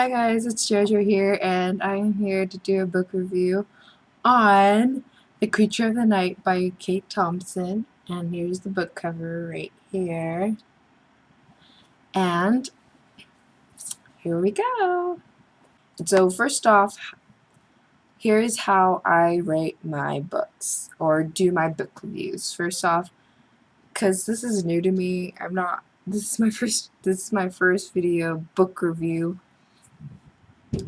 Hi guys, it's Jojo here, and I am here to do a book review on The Creature of the Night by Kate Thompson. And here's the book cover right here. And here we go. So first off, here's how I rate my books or do my book reviews. First off, because this is new to me, this is my first video book review.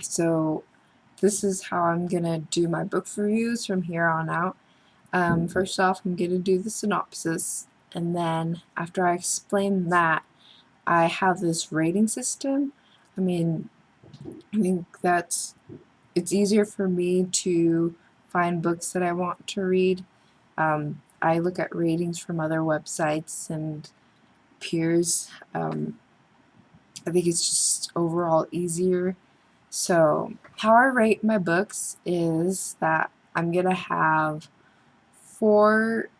So this is how I'm gonna do my book reviews from here on out. First off, I'm gonna do the synopsis, and then after I explain that, I have this rating system. I think it's easier for me to find books that I want to read. I look at ratings from other websites and peers. I think it's just overall easier. So how I rate my books is that I'm gonna have 4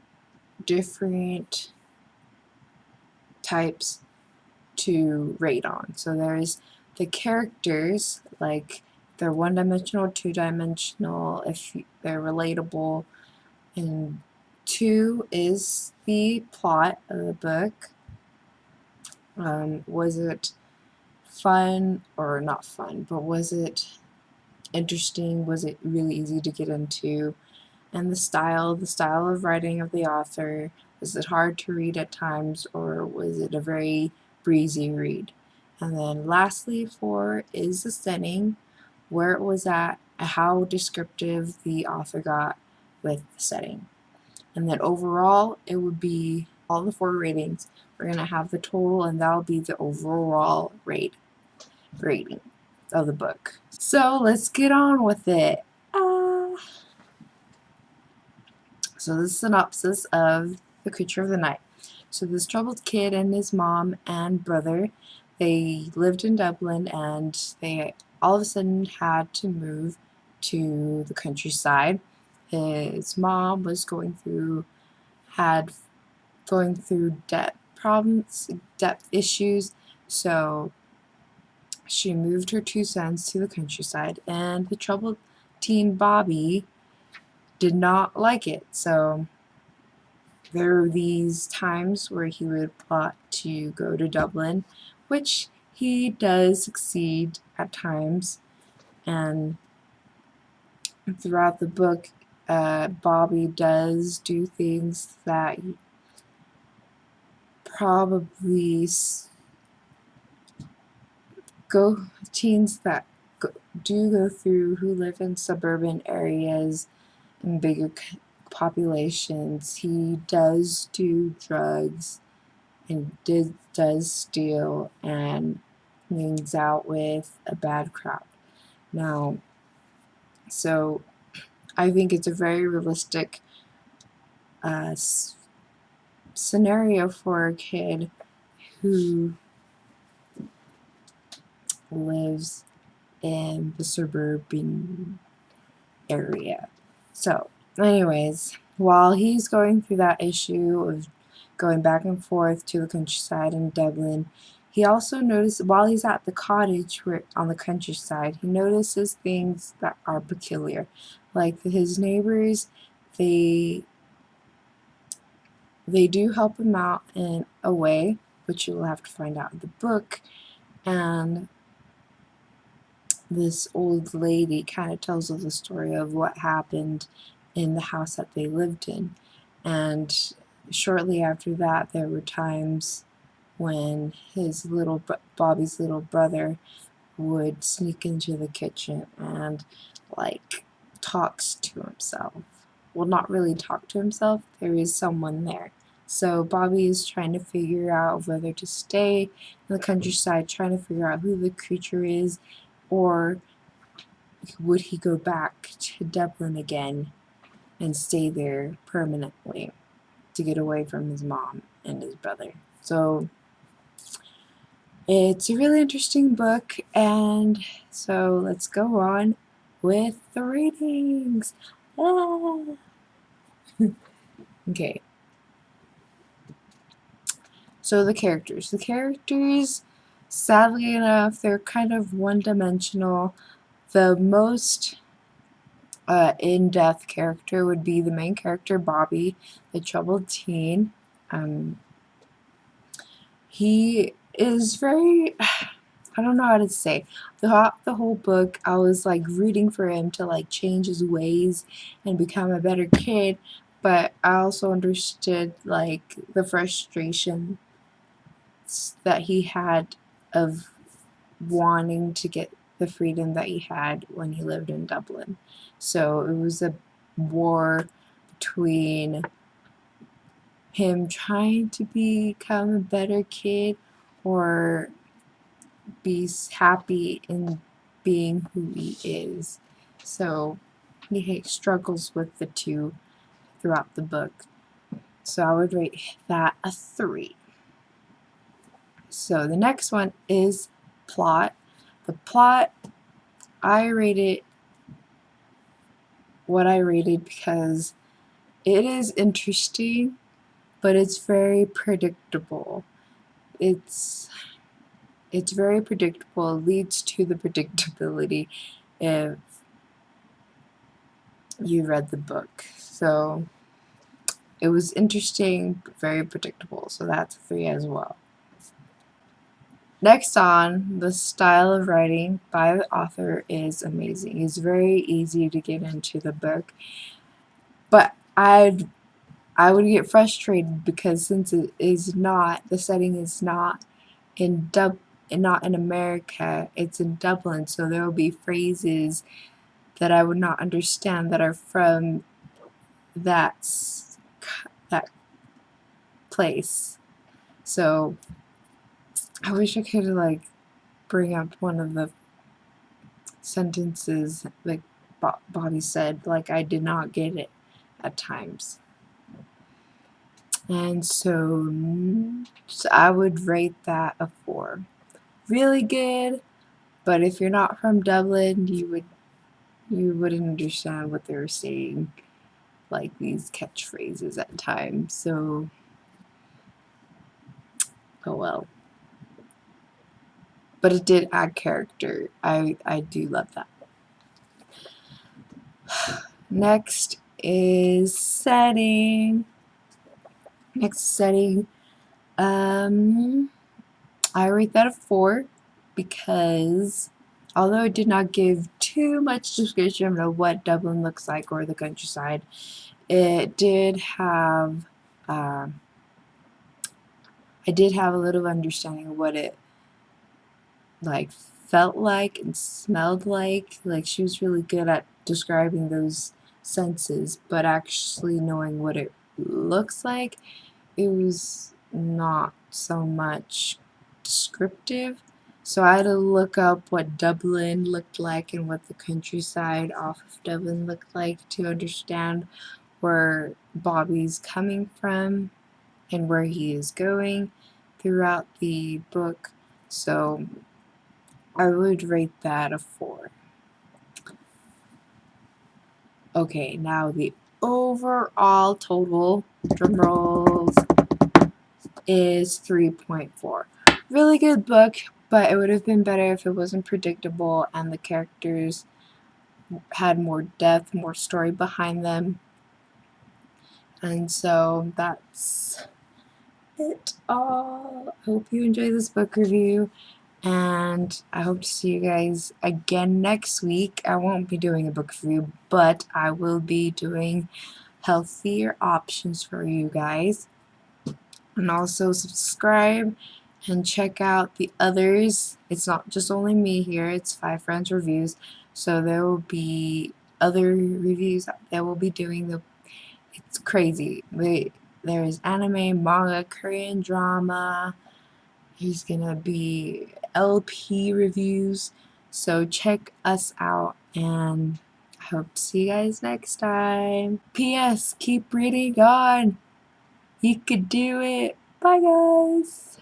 different types to rate on. So there's the characters, like they're one-dimensional, two-dimensional, if they're relatable, and 2 is the plot of the book. Was it fun or not fun, but was it interesting? Was it really easy to get into? And the style of writing of the author. Was it hard to read at times, or was it a very breezy read? And then lastly, 4 is the setting, where it was at, how descriptive the author got with the setting. And then overall, it would be all the 4 ratings. We're going to have the total, and that'll be the overall rating of the book. So let's get on with it. So the synopsis of The Creature of the Night. So this troubled kid and his mom and brother, they lived in Dublin, and they all of a sudden had to move to the countryside. His mom was going through debt problems, debt issues, so she moved her 2 sons to the countryside, and the troubled teen Bobby did not like it. So there were these times where he would plot to go to Dublin, which he does succeed at times, and throughout the book, Bobby does do things that probably teens that go through, who live in suburban areas and bigger populations. He does do drugs and does steal and hangs out with a bad crowd. Now, so I think it's a very realistic scenario for a kid who lives in the suburban area. So anyways, while he's going through that issue of going back and forth to the countryside in Dublin, he also notices, while he's at the cottage on the countryside, he notices things that are peculiar. Like his neighbors, they do help him out in a way, which you will have to find out in the book. And this old lady kind of tells us the story of what happened in the house that they lived in. And shortly after that, there were times when Bobby's little brother would sneak into the kitchen and like talks to himself. Well, not really talk to himself, there is someone there. So Bobby is trying to figure out whether to stay in the countryside, trying to figure out who the creature is, or would he go back to Dublin again and stay there permanently to get away from his mom and his brother. So it's a really interesting book, and so let's go on with the ratings. Okay. So the characters. The characters sadly enough, they're kind of one-dimensional. The most in-depth character would be the main character, Bobby, the troubled teen. He is very, I don't know how to say. The whole book, I was like rooting for him to like change his ways and become a better kid, but I also understood like the frustration that he had of wanting to get the freedom that he had when he lived in Dublin. So it was a war between him trying to become a better kid or be happy in being who he is. So he struggles with the two throughout the book. So I would rate that a 3. So the next one is plot. The plot, I rated what I rated because it is interesting, but it's very predictable. It's very predictable. It leads to the predictability if you read the book. So it was interesting, but very predictable. So that's a 3 as well. Next on, the style of writing by the author is amazing. It's very easy to get into the book, but I would get frustrated because since it is not, the setting is not not in America, it's in Dublin, so there will be phrases that I would not understand that are from that place. So I wish I could like bring up one of the sentences like Bobby said, like I did not get it at times. And so I would rate that a 4. Really good, but if you're not from Dublin, you wouldn't understand what they were saying, like these catchphrases at times. So oh well. But it did add character. I do love that. Next is setting. I rate that a 4 because although it did not give too much description of what Dublin looks like or the countryside, it did have I did have a little understanding of what it like felt like and smelled like. Like she was really good at describing those senses, but actually knowing what it looks like, it was not so much descriptive. So I had to look up what Dublin looked like and what the countryside off of Dublin looked like to understand where Bobby's coming from and where he is going throughout the book. So I would rate that a 4. Okay, now the overall total, drum rolls, is 3.4. Really good book, but it would have been better if it wasn't predictable and the characters had more depth, more story behind them. And so that's it all. I hope you enjoy this book review, and I hope to see you guys again next week. I won't be doing a book review, but I will be doing healthier options for you guys. And also subscribe and check out the others. It's not just only me here, it's 5 Friends Reviews. So there will be other reviews that will be doing. It's crazy. There's anime, manga, Korean drama. There's gonna be LP reviews. So check us out, and I hope to see you guys next time. P.S. Keep reading on. You could do it. Bye, guys.